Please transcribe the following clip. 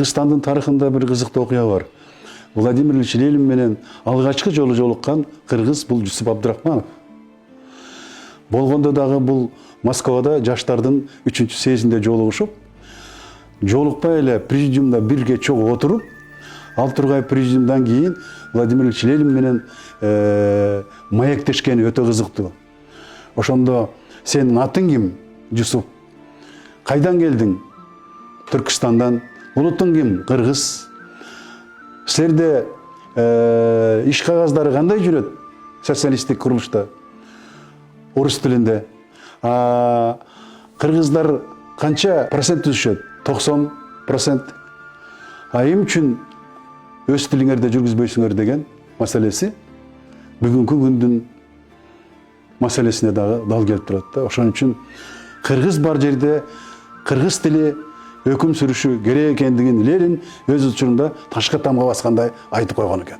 Кыргызстандын тарыхында бир кызыктуу окуя бар. Владимир Ильич Ленин менен алгачкы жолу жолуккан кыргыз бул Жусуп Абдрахманов. Болгондо дагы бул Москвада жаштардын 3-съездинде жолугушуп, жолукпай эле президиумда бирге чогуу отуруп, ал тургай президиумдан кийин Владимир Ильич Ленин менен маектешкени өтө кызыктуу. Ошондо сенин атың ким? Жусуп. Кайдан келдиң? Түркистандан. Улутуң ким? Кыргыз. Силерде иш кагаздары кандай жүрөт? Социалисттик курулушта. Орус тилинде. Кыргыздар канча процент түзүшөт? 90%. Эмне үчүн өз тилиңерде жүргүзбөйсүңөр деген маселеси бүгүнкү күндүн маселесине дагы дал келип турат да. Ошон үчүн кыргыз бар жерде кыргыз тили өкүм сүрүшү керек экендигин Ленин өз учурунда ташка тамга баскандай айтып койгон экен.